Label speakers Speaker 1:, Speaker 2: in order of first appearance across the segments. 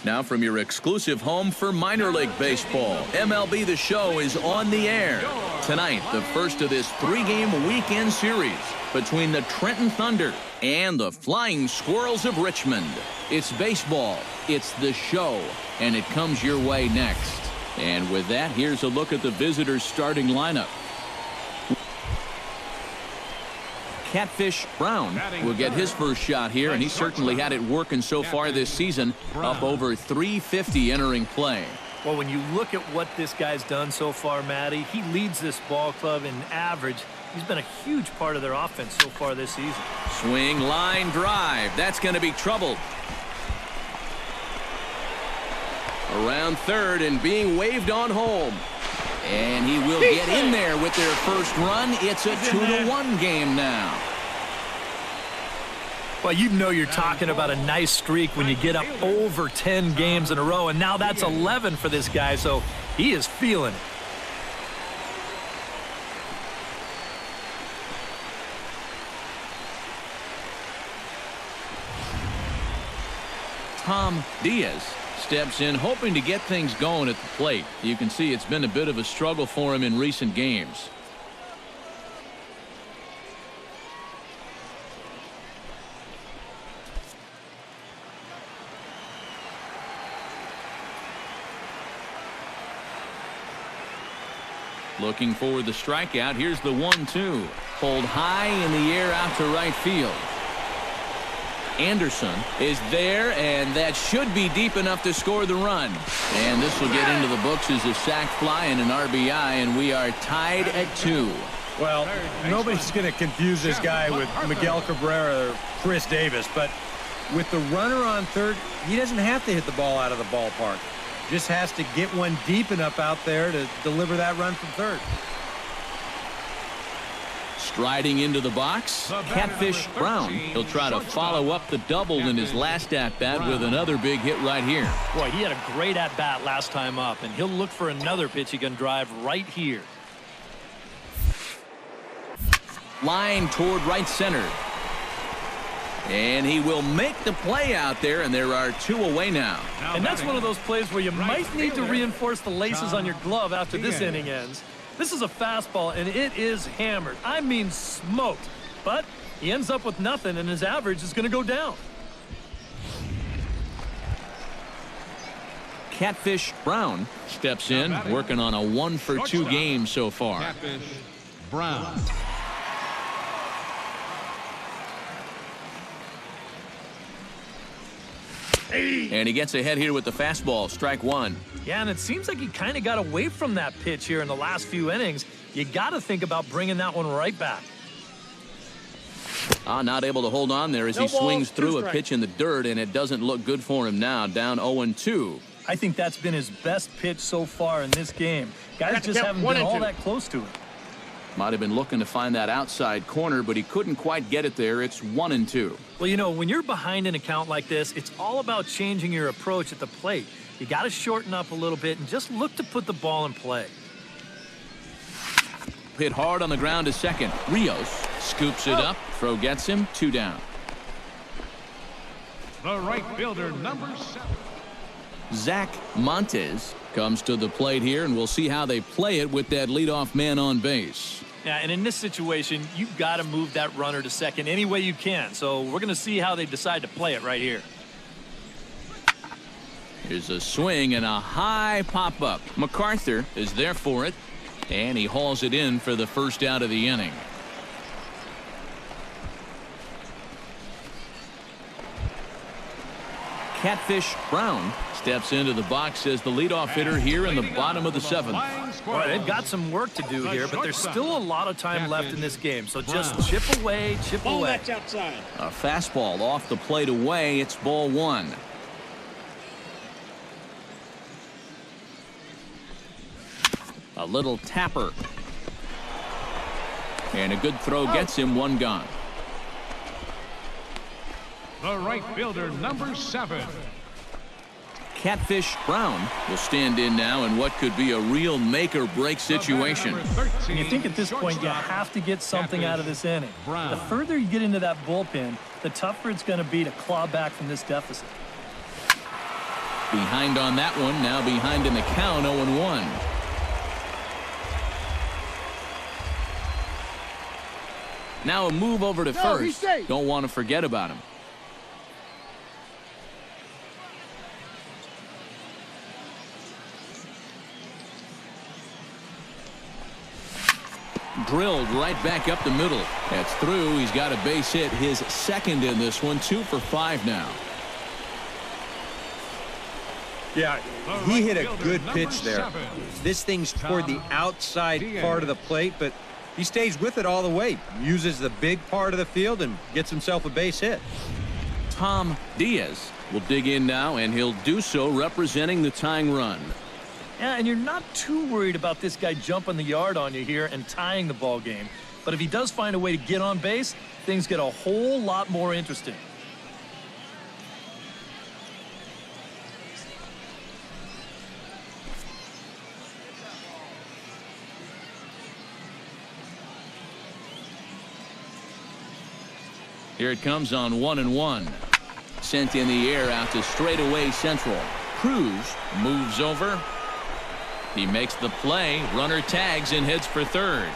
Speaker 1: Now from your exclusive home for minor league baseball, MLB The Show is on the air. Tonight, the first of this 3-game weekend series between the Trenton Thunder and the Flying Squirrels of Richmond. It's baseball, it's The Show, and it comes your way next. And with that, here's a look at the visitors' starting lineup. Catfish Brown will get his first shot here, and he certainly had it working so far this season, up over .350 entering play.
Speaker 2: Well, when you look at what this guy's done so far, Matty, he leads this ball club in average. He's been a huge part of their offense so far this season.
Speaker 1: Swing, line, drive. That's going to be troubled. Around third and being waved on home. And he will get in there with their first run. It's a 2-1 game now.
Speaker 2: Well, you know you're talking about a nice streak when you get up over 10 games in a row, and now that's 11 for this guy, so he is feeling it.
Speaker 1: Tom Diaz steps in, hoping to get things going at the plate. You can see it's been a bit of a struggle for him in recent games. Looking for the strikeout. Here's the 1-2. Pulled high in the air out to right field. Anderson is there, and that should be deep enough to score the run. And this will get into the books as a sac fly and an RBI, and we are tied at 2.
Speaker 3: Well, nobody's going to confuse this guy with Miguel Cabrera or Chris Davis, but with the runner on third, he doesn't have to hit the ball out of the ballpark. Just has to get one deep enough out there to deliver that run from third.
Speaker 1: Striding into the box, Catfish Brown. He'll try to follow up the double in his last at-bat with another big hit right here.
Speaker 2: Boy, he had a great at-bat last time up, and he'll look for another pitch he can drive right here.
Speaker 1: Line toward right center. And he will make the play out there, and there are 2 away now.
Speaker 2: And that's one of those plays where you might need to reinforce the laces on your glove after this inning ends. This is a fastball, and it is hammered. I mean smoked. But he ends up with nothing, and his average is going to go down.
Speaker 1: Catfish Brown steps in, working on a 1-for-2 game so far.
Speaker 4: Catfish Brown.
Speaker 1: And he gets ahead here with the fastball, strike 1.
Speaker 2: Yeah, and it seems like he kind of got away from that pitch here in the last few innings. You got to think about bringing that one right back.
Speaker 1: Not able to hold on there as he swings through a pitch in the dirt, and it doesn't look good for him now, down 0-2.
Speaker 2: I think that's been his best pitch so far in this game. Guys just haven't been all that close to it.
Speaker 1: Might have been looking to find that outside corner, but he couldn't quite get it there. It's 1-2.
Speaker 2: Well, you know, when you're behind an account like this, it's all about changing your approach at the plate. You got to shorten up a little bit and just look to put the ball in play.
Speaker 1: Hit hard on the ground to second. Rios scoops it up. Throw gets him. 2 down.
Speaker 4: The right fielder, number 7.
Speaker 1: Zach Montes comes to the plate here, and we'll see how they play it with that leadoff man on base.
Speaker 2: Yeah, and in this situation, you've got to move that runner to second any way you can. So we're going to see how they decide to play it right here.
Speaker 1: Here's a swing and a high pop-up. MacArthur is there for it, and he hauls it in for the first out of the inning. Catfish Brown steps into the box as the leadoff hitter here in the bottom of the 7th.
Speaker 2: Well, they've got some work to do here, but there's still a lot of time left in this game. So just chip away, chip away.
Speaker 1: A fastball off the plate away. It's ball 1. A little tapper. And a good throw gets him. 1 gone.
Speaker 4: The right fielder, number 7.
Speaker 1: Catfish Brown will stand in now in what could be a real make-or-break situation.
Speaker 2: And you think at this point you have to get something out of this inning. The further you get into that bullpen, the tougher it's going to be to claw back from this deficit.
Speaker 1: Behind on that one, now behind in the count, 0-1. Now a move over to first. Don't want to forget about him. Drilled right back up the middle. That's through. He's got a base hit, his second in this one. 2 for 5 now.
Speaker 3: Yeah, he hit a good pitch there. This thing's toward the outside part of the plate, but he stays with it all the way. Uses the big part of the field and gets himself a base hit.
Speaker 1: Tom Diaz will dig in now, and he'll do so representing the tying run.
Speaker 2: Yeah, and you're not too worried about this guy jumping the yard on you here and tying the ball game. But if he does find a way to get on base, things get a whole lot more interesting.
Speaker 1: Here it comes on 1-1. Sent in the air out to straightaway central. Cruz moves over. He makes the play. Runner tags and heads for third.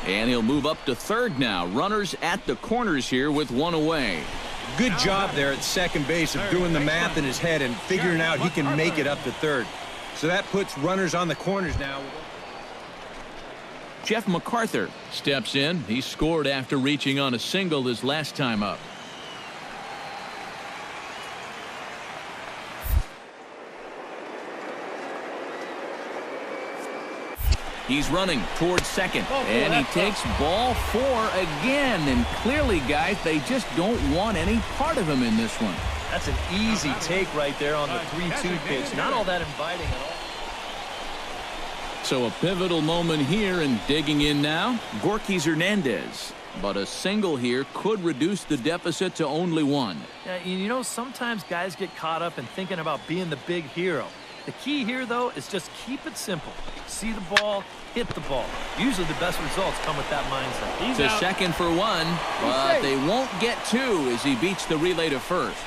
Speaker 1: And he'll move up to third now. Runners at the corners here with one away.
Speaker 3: Good job there at second base of doing the math in his head and figuring out he can make it up to third. So that puts runners on the corners now.
Speaker 1: Jeff MacArthur steps in. He scored after reaching on a single his last time up. He's running towards second, and he takes ball 4 again. And clearly, guys, they just don't want any part of him in this one.
Speaker 2: That's an easy take right there on the 3-2 pitch. Not all that inviting at all.
Speaker 1: So a pivotal moment here, and digging in now, Gorky Hernandez. But a single here could reduce the deficit to only 1.
Speaker 2: Yeah, you know, sometimes guys get caught up in thinking about being the big hero. The key here, though, is just keep it simple. See the ball, hit the ball. Usually the best results come with that mindset.
Speaker 1: He's to second for 1, but they won't get 2 as he beats the relay to first.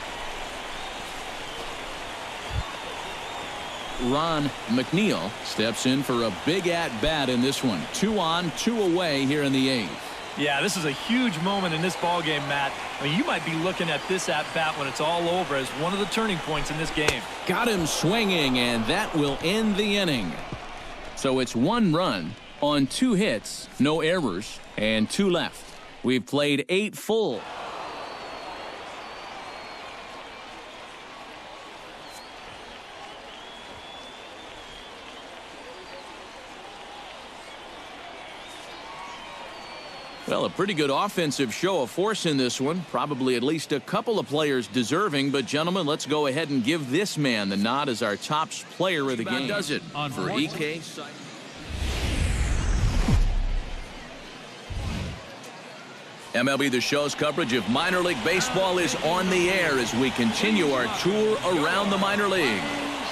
Speaker 1: Ron McNeil steps in for a big at-bat in this one. 2 on, 2 away here in the 8th.
Speaker 2: Yeah, this is a huge moment in this ball game, Matt. I mean, you might be looking at this at-bat when it's all over as one of the turning points in this game.
Speaker 1: Got him swinging, and that will end the inning. So it's 1 run on 2 hits, no errors, and 2 left. We've played 8 full. Well, a pretty good offensive show of force in this one. Probably at least a couple of players deserving. But, gentlemen, let's go ahead and give this man the nod as our top player of the game. That does it for EK. MLB The Show's coverage of minor league baseball is on the air as we continue our tour around the minor league.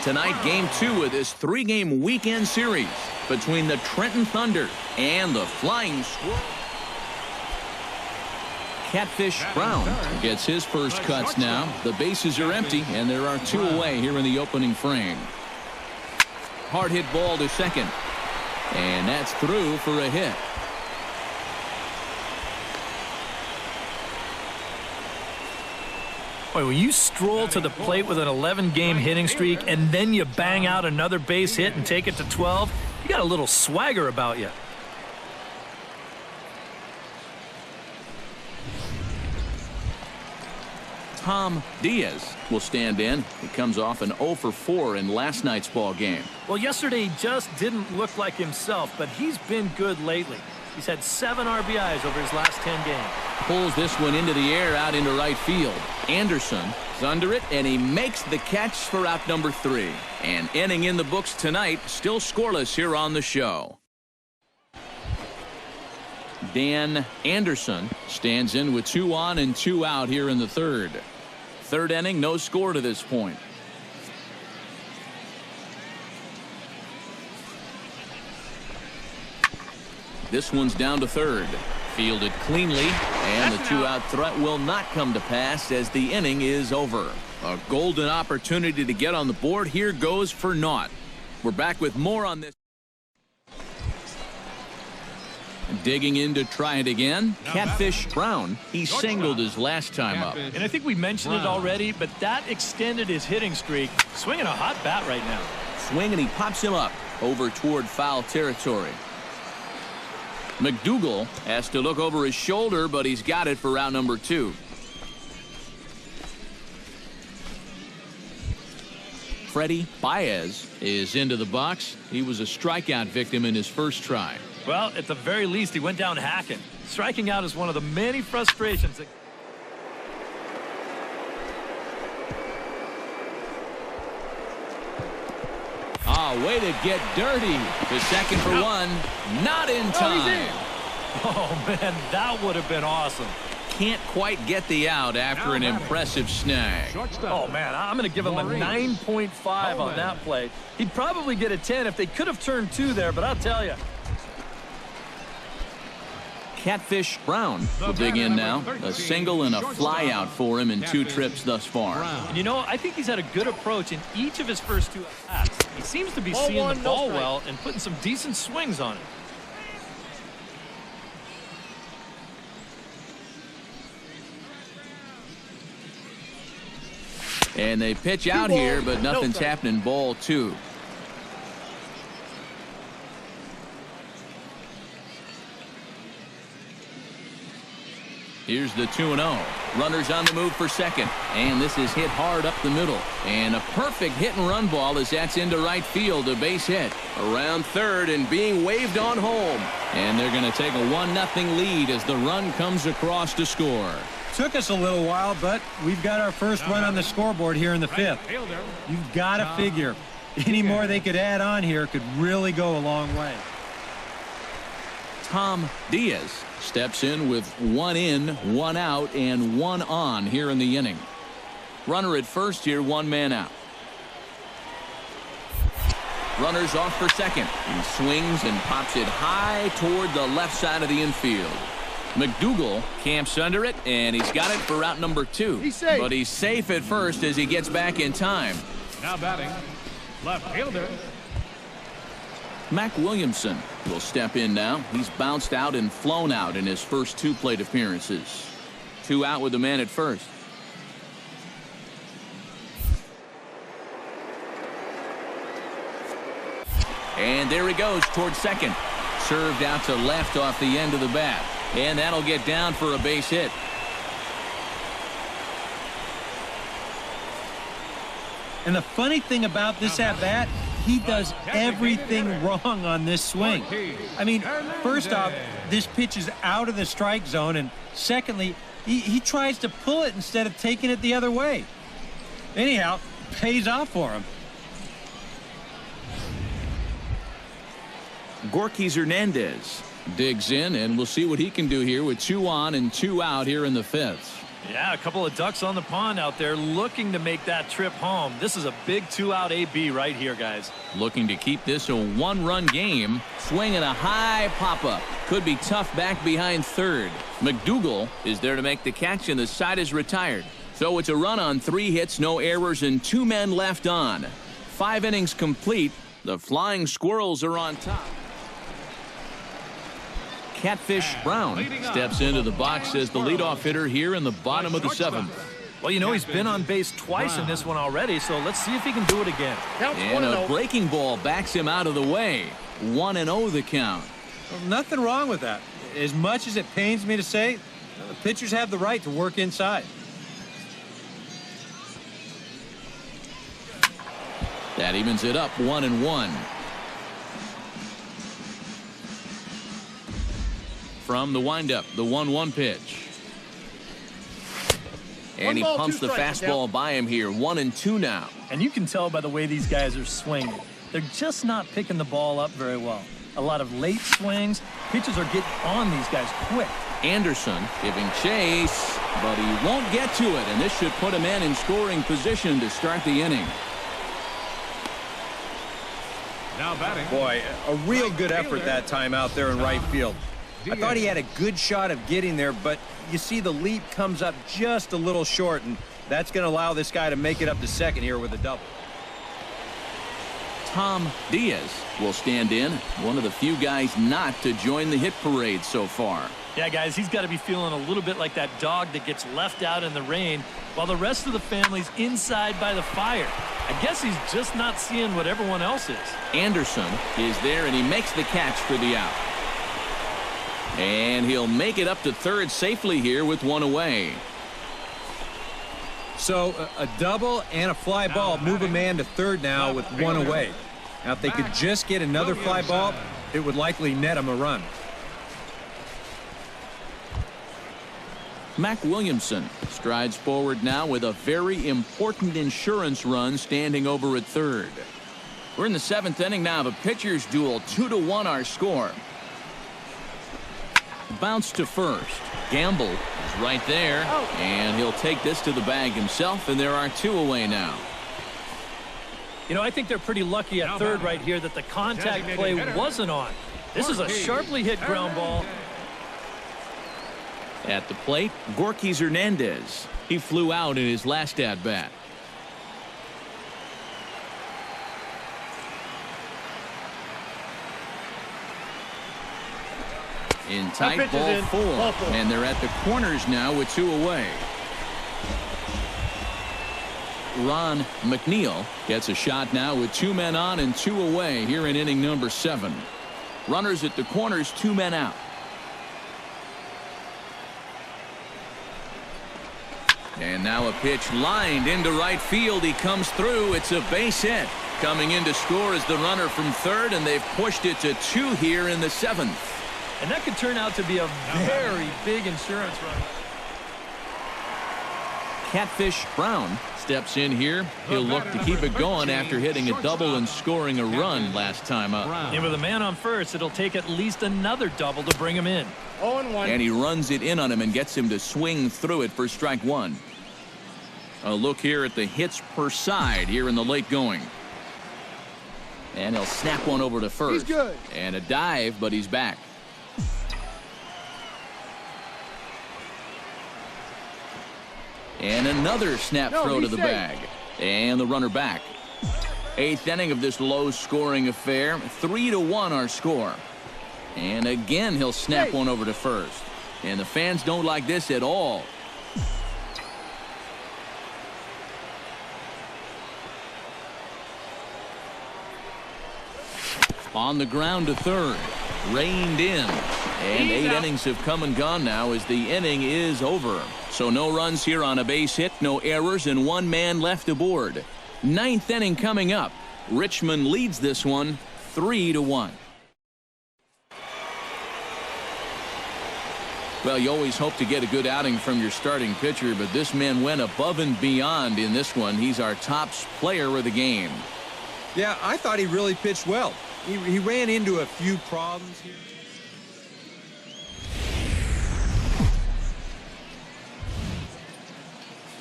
Speaker 1: Tonight, Game 2 of this 3-game weekend series between the Trenton Thunder and the Flying Squirrels. Catfish Brown gets his first cuts now. The bases are empty, and there are 2 away here in the opening frame. Hard hit ball to second, and that's through for a hit.
Speaker 2: Boy, when you stroll to the plate with an 11-game hitting streak and then you bang out another base hit and take it to 12, you got a little swagger about you.
Speaker 1: Tom Diaz will stand in. He comes off an 0 for 4 in last night's ball game.
Speaker 2: Well, yesterday he just didn't look like himself, but he's been good lately. He's had 7 RBIs over his last 10 games.
Speaker 1: Pulls this one into the air out into right field. Anderson is under it, and he makes the catch for out number 3. An inning in the books tonight, still scoreless here on the show. Dan Anderson stands in with 2 on and 2 out here in the 3rd. 3rd inning, no score to this point. This one's down to 3rd. Fielded cleanly, and the two-out threat will not come to pass as the inning is over. A golden opportunity to get on the board here goes for naught. We're back with more on this. Digging in to try it again. Catfish Brown. He singled his last time up.
Speaker 2: And I think we mentioned it already, but that extended his hitting streak. Swinging a hot bat right now.
Speaker 1: Swing, and he pops him up over toward foul territory. McDougal has to look over his shoulder, but he's got it for round number 2. Freddie Baez is into the box. He was a strikeout victim in his first try.
Speaker 2: Well, at the very least, he went down hacking. Striking out is one of the many frustrations that...
Speaker 1: Way to get dirty. The second for one. Not in time.
Speaker 2: Oh, man, that would have been awesome.
Speaker 1: Can't quite get the out after an impressive snag.
Speaker 2: Oh, man, I'm going to give him a 9.5 on that play. He'd probably get a 10 if they could have turned 2 there, but I'll tell you.
Speaker 1: Catfish Brown will dig in now. A single and a fly out for him in 2 trips thus far.
Speaker 2: And you know, I think he's had a good approach in each of his first 2 at-bats. He seems to be seeing the ball well and putting some decent swings on it.
Speaker 1: And they pitch out here, but nothing's happening. Ball 2. Here's the 2-0. Runners on the move for second. And this is hit hard up the middle. And a perfect hit-and-run ball as that's into right field. A base hit. Around third and being waved on home. And they're going to take a 1-0 lead as the run comes across to score.
Speaker 3: Took us a little while, but we've got our first run on the scoreboard here in the 5th. You've got to figure any more they could add on here could really go a long way.
Speaker 1: Tom Diaz steps in with 1 in, 1 out, and 1 on here in the inning. Runner at first here, 1 man out. Runners off for second. He swings and pops it high toward the left side of the infield. McDougal camps under it, and he's got it for route number 2. But he's safe at first as he gets back in time.
Speaker 4: Now batting, left fielder.
Speaker 1: Mac Williamson will step in now. He's bounced out and flown out in his first 2 plate appearances. 2 out with the man at first. And there he goes towards second. Served out to left off the end of the bat. And that'll get down for a base hit.
Speaker 3: And the funny thing about this at-bat, he does everything wrong on this swing. I mean, first off, this pitch is out of the strike zone, and secondly, he tries to pull it instead of taking it the other way. Anyhow, pays off for him.
Speaker 1: Gorky Hernandez digs in, and we'll see what he can do here with 2 on and 2 out here in the 5th.
Speaker 2: Yeah, a couple of ducks on the pond out there looking to make that trip home. This is a big 2-out AB right here, guys.
Speaker 1: Looking to keep this a 1-run game. Swinging a high pop-up. Could be tough back behind third. McDougal is there to make the catch, and the side is retired. So it's a run on 3 hits, no errors, and 2 men left on. 5 innings complete. The Flying Squirrels are on top. Catfish Brown steps into the box as the leadoff hitter here in the bottom of the 7th.
Speaker 2: Well, you know, he's been on base twice in this one already, so let's see if he can do it again.
Speaker 1: And a breaking ball backs him out of the way. 1-0 the count.
Speaker 3: Well, nothing wrong with that. As much as it pains me to say, the pitchers have the right to work inside.
Speaker 1: That evens it up 1-1. From the windup, the 1-1 pitch. And he pumps the fastball by him here. 1-2 now.
Speaker 2: And you can tell by the way these guys are swinging. They're just not picking the ball up very well. A lot of late swings. Pitchers are getting on these guys quick.
Speaker 1: Anderson giving chase, but he won't get to it. And this should put him in scoring position to start the inning.
Speaker 4: Now batting.
Speaker 3: Boy, a real good effort that time out there in right field. I thought he had a good shot of getting there, but you see the leap comes up just a little short, and that's going to allow this guy to make it up to second here with a double.
Speaker 1: Tom Diaz will stand in, one of the few guys not to join the hit parade so far.
Speaker 2: Yeah, guys, he's got to be feeling a little bit like that dog that gets left out in the rain while the rest of the family's inside by the fire. I guess he's just not seeing what everyone else is. Anderson is there, and he makes the catch for the out. And he'll make it up to third safely here with one away.
Speaker 3: So a double and a fly ball move a man to third now with one away. Now, if they could just get another fly ball, it would likely net him a run.
Speaker 1: Mac Williamson strides forward now with a very important insurance run standing over at third. We're in the seventh inning now of a pitcher's duel. 2-1 our score. Bounce to first. Gamble is right there, and he'll take this to the bag himself, and there are two away now. You know, I think they're pretty lucky at third right here that the contact play wasn't on. This is a sharply hit ground ball. At the plate, Gorky Hernandez. He flew out in his last at-bat. In tight, ball four. And they're at the corners now with two away. Ron McNeil gets a shot now with two men on and two away here in inning number 7. Runners at the corners, two men out. And now a pitch lined into right field. He comes through. It's a base hit. Coming in to score is the runner from third, and they've pushed it to 2 here in the 7th. And that could turn out to be a very big insurance run. Catfish Brown steps in here. He'll look to keep it going after hitting a double and scoring a run last time up. And with a man on first, it'll take at least another double to bring him in. 0-1. And he runs it in on him and gets him to swing through it for strike one. A look here at the hits per side here in the late going. And he'll snap one over to first. He's good. And a dive, but he's back. And another snap throw to the bag. And the runner back. 8th inning of this low-scoring affair. 3-1 our score. And again, he'll snap one over to first. And the fans don't like this at all. On the ground to third. Reined in. And 8 innings have come and gone now as the inning is over. So no runs here on a base hit, no errors, and 1 man left aboard. 9th inning coming up. Richmond leads this one 3-1. Well, you always hope to get a good outing from your starting pitcher, but this man went above and beyond in this one. He's our top player of the game.
Speaker 3: Yeah, I thought he really pitched well. He ran into a few problems here.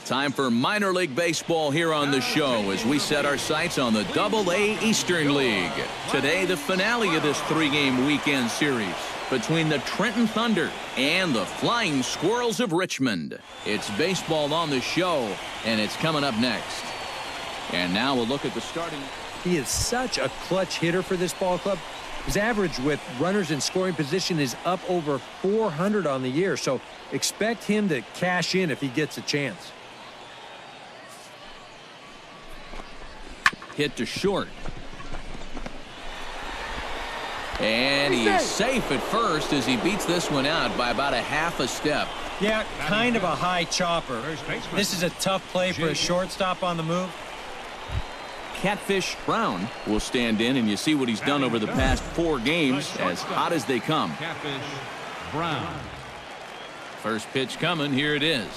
Speaker 1: Time for minor league baseball here on the show as we set our sights on the Double-A Eastern League. Today, the finale of this 3-game weekend series between the Trenton Thunder and the Flying Squirrels of Richmond. It's baseball on the show, and it's coming up next. And now we'll look at the starting.
Speaker 3: He is such a clutch hitter for this ball club. His average with runners in scoring position is up over 400 on the year, so expect him to cash in if he gets a chance.
Speaker 1: Hit to short. And he's safe at first as he beats this one out by about a half a step.
Speaker 3: Yeah, kind of a high chopper. This is a tough play for a shortstop on the move.
Speaker 1: Catfish Brown will stand in, and you see what he's done over the past 4 games, as hot as they come.
Speaker 4: Catfish Brown.
Speaker 1: First pitch coming. Here it is.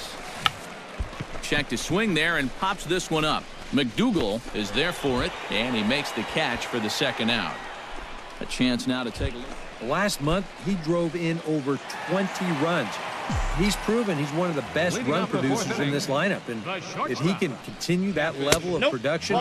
Speaker 1: Check to swing there and pops this one up. McDougal is there for it, and he makes the catch for the second out. A chance now to take a look.
Speaker 3: Last month, he drove in over 20 runs. He's proven he's one of the best run producers in this lineup, and if he can continue that level of production,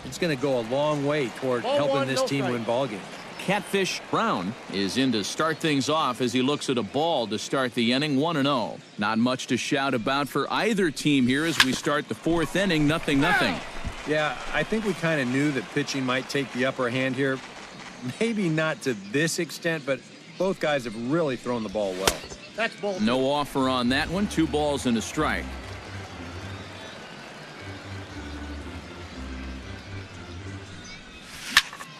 Speaker 3: it's going to go a long way toward helping this team win ball games.
Speaker 1: Catfish Brown is in to start things off as he looks at a ball to start the inning. 1-0. Not much to shout about for either team here as we start the fourth inning. 0-0.
Speaker 3: Yeah, I think we kind of knew that pitching might take the upper hand here. Maybe not to this extent, but both guys have really thrown the ball well.
Speaker 5: That's ball.
Speaker 1: No offer on that one. 2 balls and a strike.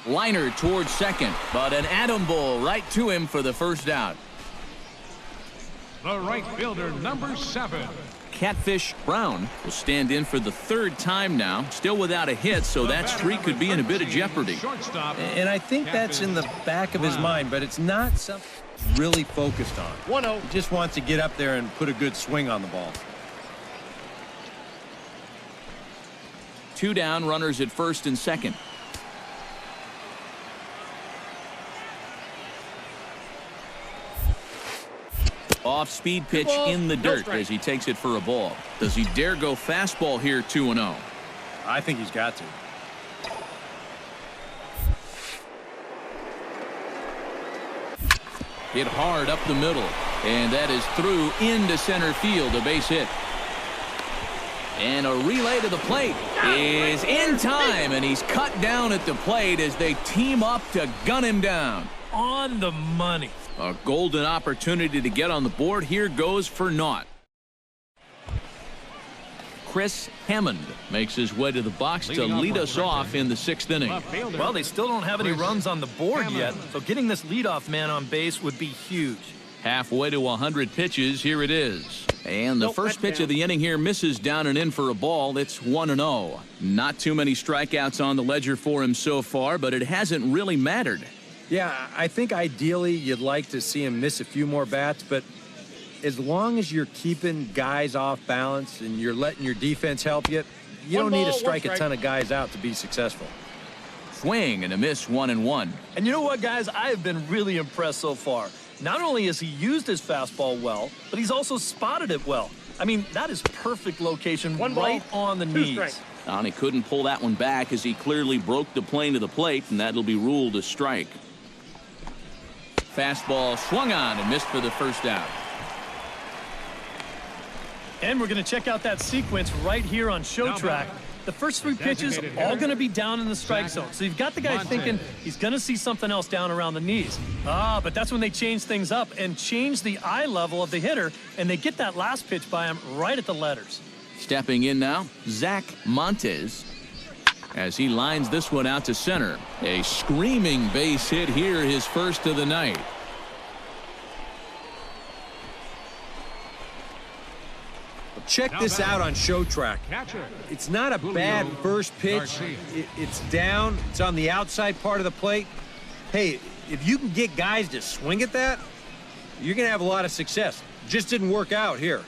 Speaker 1: Liner towards second, but an atom ball right to him for the first out.
Speaker 4: The right fielder, number 7.
Speaker 1: Catfish Brown will stand in for the 3rd time now, still without a hit, so that streak could be in a bit of jeopardy.
Speaker 3: And I think that's in the back of his mind, but it's not something he's really focused on.
Speaker 5: 1-0.
Speaker 3: He just wants to get up there and put a good swing on the ball.
Speaker 1: 2 down, runners at first and second. Off-speed pitch in the dirt as he takes it for a ball. Does he dare go fastball here? 2-0.
Speaker 3: I think he's got to.
Speaker 1: Hit hard up the middle, and that is through into center field, a base hit. And a relay to the plate is in time, and he's cut down at the plate as they team up to gun him down.
Speaker 2: On the money.
Speaker 1: A golden opportunity to get on the board. Here goes for naught. Chris Hammond makes his way to the box to lead us off in the 6th inning.
Speaker 2: Well, they still don't have any runs on the board yet, so getting this leadoff man on base would be huge.
Speaker 1: Halfway to 100 pitches. Here it is. And the first pitch of the inning here misses down and in for a ball. It's 1-0. Not too many strikeouts on the ledger for him so far, but it hasn't really mattered.
Speaker 3: Yeah, I think ideally you'd like to see him miss a few more bats, but as long as you're keeping guys off balance and you're letting your defense help you, you don't need to strike a ton of guys out to be successful.
Speaker 1: Swing and a miss, 1-1.
Speaker 2: And you know what, guys? I have been really impressed so far. Not only has he used his fastball well, but he's also spotted it well. I mean, that is perfect location right on the knees.
Speaker 1: And he couldn't pull that one back as he clearly broke the plane to the plate, and that'll be ruled a strike. Fastball swung on and missed for the first out.
Speaker 2: And we're going to check out that sequence right here on Show Track. The first 3 pitches all going to be down in the strike zone. So you've got the guy thinking he's going to see something else down around the knees. But that's when they change things up and change the eye level of the hitter, and they get that last pitch by him right at the letters.
Speaker 1: Stepping in now, Zach Montes, as he lines this one out to center. A screaming base hit here, his first of the night.
Speaker 3: Check this out on Show Track. It's not a bad first pitch. It's down. It's on the outside part of the plate. Hey, if you can get guys to swing at that, you're going to have a lot of success. Just didn't work out here.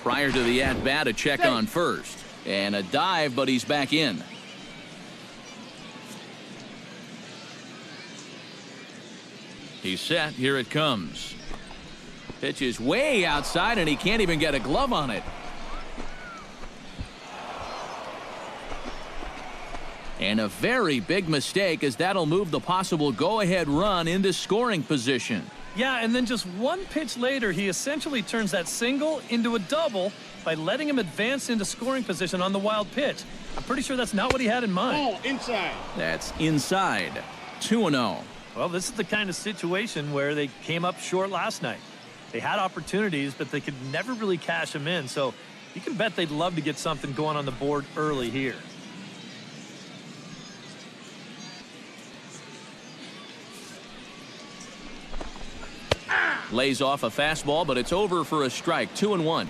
Speaker 1: Prior to the at-bat, a check on first. And a dive, but he's back in. He's set. Here it comes. Pitch is way outside, and he can't even get a glove on it. And a very big mistake, as that'll move the possible go-ahead run into scoring position.
Speaker 2: Yeah, and then just 1 pitch later, he essentially turns that single into a double by letting him advance into scoring position on the wild pitch. I'm pretty sure that's not what he had in mind.
Speaker 5: Ball inside.
Speaker 1: That's inside. 2-0.
Speaker 2: Well, this is the kind of situation where they came up short last night. They had opportunities, but they could never really cash them in. So you can bet they'd love to get something going on the board early here.
Speaker 1: Lays off a fastball, but it's over for a strike. 2-1.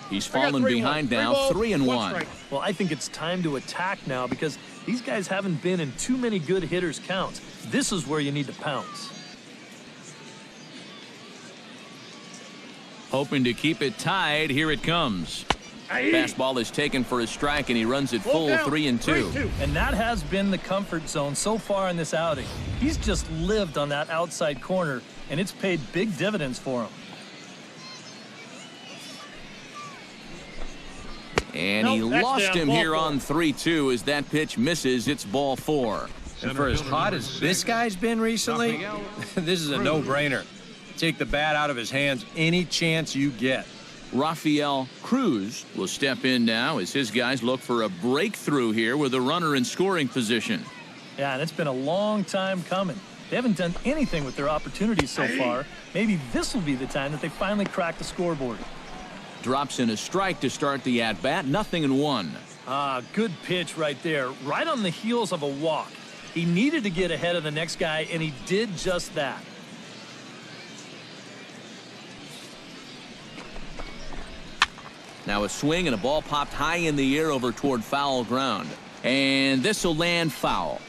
Speaker 1: He's fallen behind now, 3-1.
Speaker 2: Well, I think it's time to attack now because these guys haven't been in too many good hitters' counts. This is where you need to pounce.
Speaker 1: Hoping to keep it tied. Here it comes. Fastball is taken for a strike, and he runs it full 3-2.
Speaker 2: And that has been the comfort zone so far in this outing. He's just lived on that outside corner, and it's paid big dividends for him.
Speaker 1: And he lost him here on 3-2 as that pitch misses. It's ball 4.
Speaker 3: And for as hot as this guy's been recently, this is a no-brainer. Take the bat out of his hands any chance you get.
Speaker 1: Rafael Cruz will step in now as his guys look for a breakthrough here with a runner in scoring position.
Speaker 2: Yeah, and it's been a long time coming. They haven't done anything with their opportunities so far. Maybe this will be the time that they finally crack the scoreboard.
Speaker 1: Drops in a strike to start the at-bat. 0-1.
Speaker 2: Ah, good pitch right there. Right on the heels of a walk. He needed to get ahead of the next guy, and he did just that.
Speaker 1: Now a swing and a ball popped high in the air over toward foul ground. And this will land foul.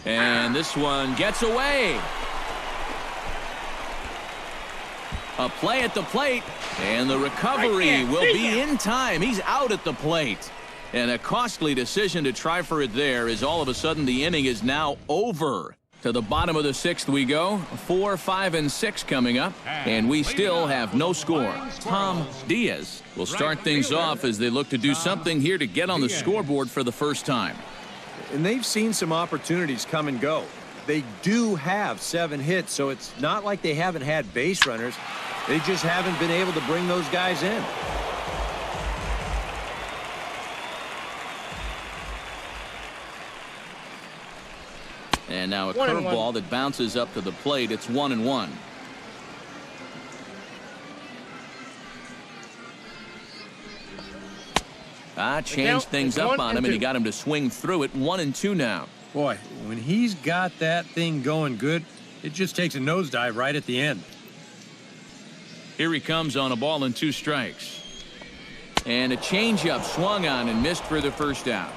Speaker 1: And this one gets away. A play at the plate, and the recovery will be in time. He's out at the plate. And a costly decision to try for it there, as all of a sudden the inning is now over. To the bottom of the 6th we go. 4, 5, and 6 coming up, and we still have no score. Tom Diaz will start things off as they look to do something here to get on the scoreboard for the first time.
Speaker 3: And they've seen some opportunities come and go. They do have 7 hits, so it's not like they haven't had base runners. They just haven't been able to bring those guys in.
Speaker 1: And now a curveball that bounces up to the plate. It's 1-1. Changed things up on him, and he got him to swing through it. 1-2 now.
Speaker 3: Boy, when he's got that thing going good, it just takes a nosedive right at the end.
Speaker 1: Here he comes on a ball and 2 strikes. And a changeup swung on and missed for the first out.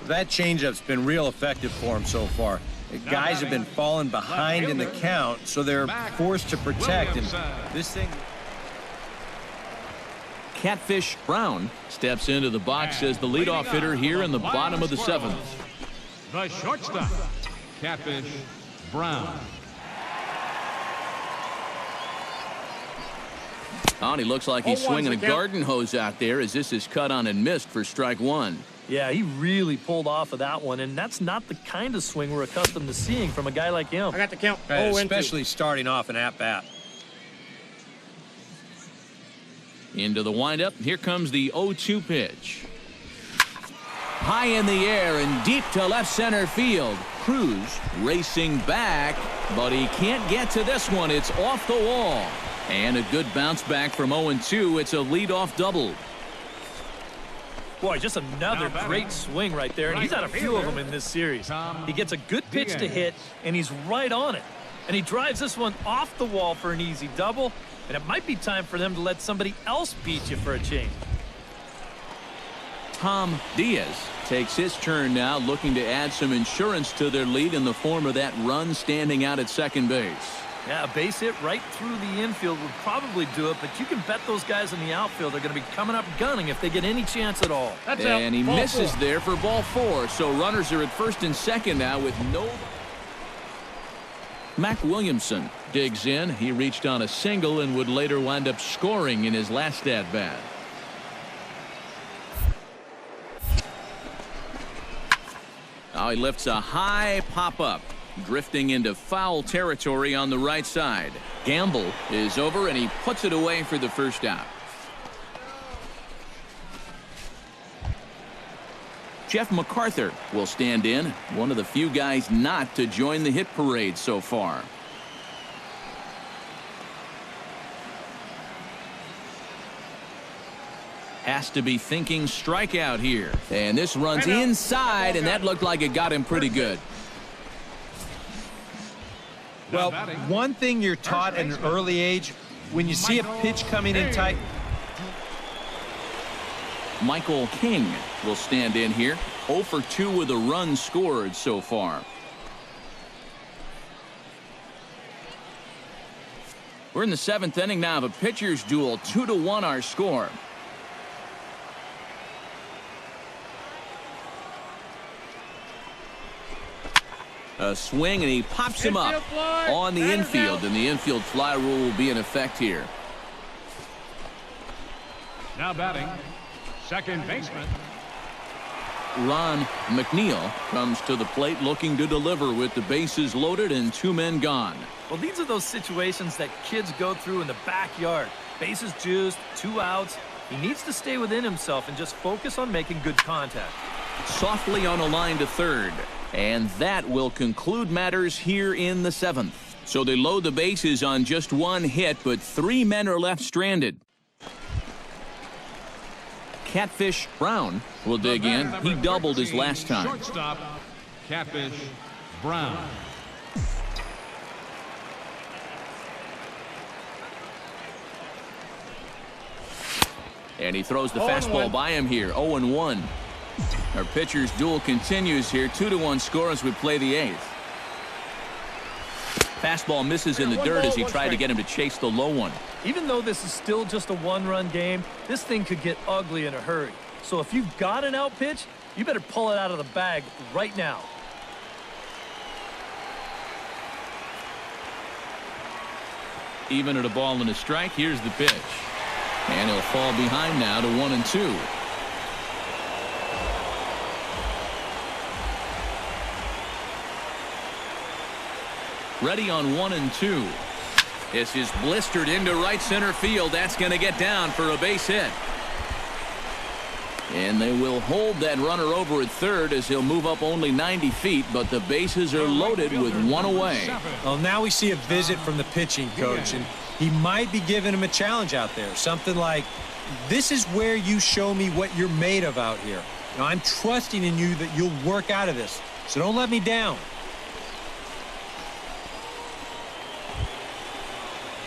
Speaker 3: That changeup's been real effective for him so far. The guys have been falling behind in the count, so they're forced to protect. And this thing...
Speaker 1: Catfish Brown steps into the box as the leadoff hitter here in the bottom of the 7th.
Speaker 4: The shortstop, Catfish Brown.
Speaker 1: Oh, he looks like he's swinging a garden hose out there as this is cut on and missed for strike 1.
Speaker 2: Yeah, he really pulled off of that one, and that's not the kind of swing we're accustomed to seeing from a guy like him.
Speaker 5: I got the count.
Speaker 3: Especially starting off an at-bat.
Speaker 1: Into the windup. Here comes the 0-2 pitch. High in the air and deep to left center field. Cruz racing back, but he can't get to this one. It's off the wall. And a good bounce back from 0-2. It's a leadoff double.
Speaker 2: Boy, just another great swing right there, and he's had a few of them in this series. He gets a good pitch to hit, and he's right on it. And he drives this one off the wall for an easy double, and it might be time for them to let somebody else beat you for a change.
Speaker 1: Tom Diaz takes his turn now, looking to add some insurance to their lead in the form of that run standing out at second base.
Speaker 2: Yeah, a base hit right through the infield would probably do it, but you can bet those guys in the outfield are going to be coming up gunning if they get any chance at all.
Speaker 1: And he misses there for ball 4, so runners are at first and second now with no... Mac Williamson digs in. He reached on a single and would later wind up scoring in his last at-bat. Now he lifts a high pop-up, drifting into foul territory on the right side. Gamble is over, and he puts it away for the first out. Jeff MacArthur will stand in, one of the few guys not to join the hit parade so far. Has to be thinking strikeout here. And this runs inside, and that looked like it got him pretty good.
Speaker 3: Well, one thing you're taught at an early age, when you see a pitch coming in tight.
Speaker 1: Michael King will stand in here. 0 for 2 with a run scored so far. We're in the 7th inning now of a pitcher's duel. 2-1 our score. A swing, and he pops him up on the infield, and the infield fly rule will be in effect here.
Speaker 4: Now batting, second baseman.
Speaker 1: Ron McNeil comes to the plate looking to deliver with the bases loaded and 2 men gone.
Speaker 2: Well, these are those situations that kids go through in the backyard. Bases juiced, 2 outs. He needs to stay within himself and just focus on making good contact.
Speaker 1: Softly on a line to third. And that will conclude matters here in the 7th. So they load the bases on just 1 hit, but 3 men are left stranded. Catfish Brown will dig in. He doubled his last time.
Speaker 4: Shortstop, Catfish Brown.
Speaker 1: And he throws the fastball by him here. 0-1. Our pitcher's duel continues here. 2-1 score as we play the 8th. Fastball misses in the dirt as he tried to get him to chase the low one.
Speaker 2: Even though this is still just a 1-run game, this thing could get ugly in a hurry. So if you've got an out pitch, you better pull it out of the bag right now.
Speaker 1: Even at a ball and a strike, here's the pitch. And he'll fall behind now to 1-2. Ready on 1-2. This is blistered into right center field. That's going to get down for a base hit. And they will hold that runner over at third as he'll move up only 90 feet, but the bases are loaded with 1 away.
Speaker 3: Well, now we see a visit from the pitching coach, and he might be giving him a challenge out there. Something like, this is where you show me what you're made of out here. Now, I'm trusting in you that you'll work out of this, so don't let me down.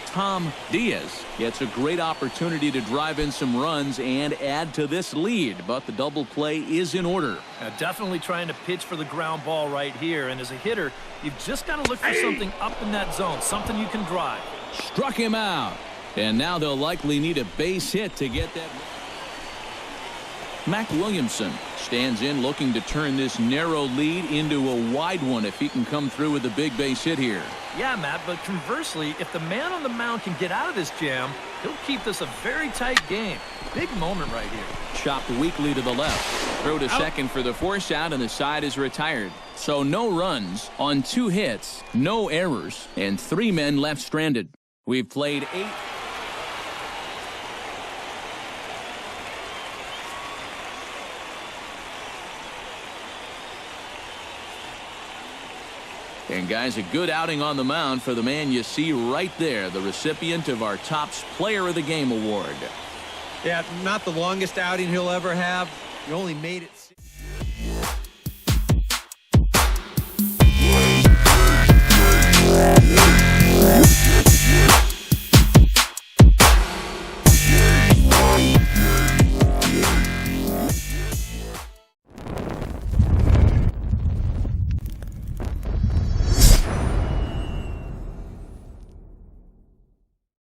Speaker 1: Tom Diaz gets a great opportunity to drive in some runs and add to this lead, but the double play is in order.
Speaker 2: Definitely trying to pitch for the ground ball right here, and as a hitter, you've just got to look for something up in that zone, something you can drive.
Speaker 1: Struck him out, and now they'll likely need a base hit to get that. Mac Williamson stands in looking to turn this narrow lead into a wide one if he can come through with a big base hit here.
Speaker 2: Yeah, Matt, but conversely, if the man on the mound can get out of this jam, he'll keep this a very tight game. Big moment right here.
Speaker 1: Chopped weakly to the left. Throw to second for the force out, and the side is retired. So no runs on 2 hits, no errors, and 3 men left stranded. We've played 8. And, guys, a good outing on the mound for the man you see right there, the recipient of our Topps Player of the Game award.
Speaker 3: Yeah, not the longest outing he'll ever have. He only made it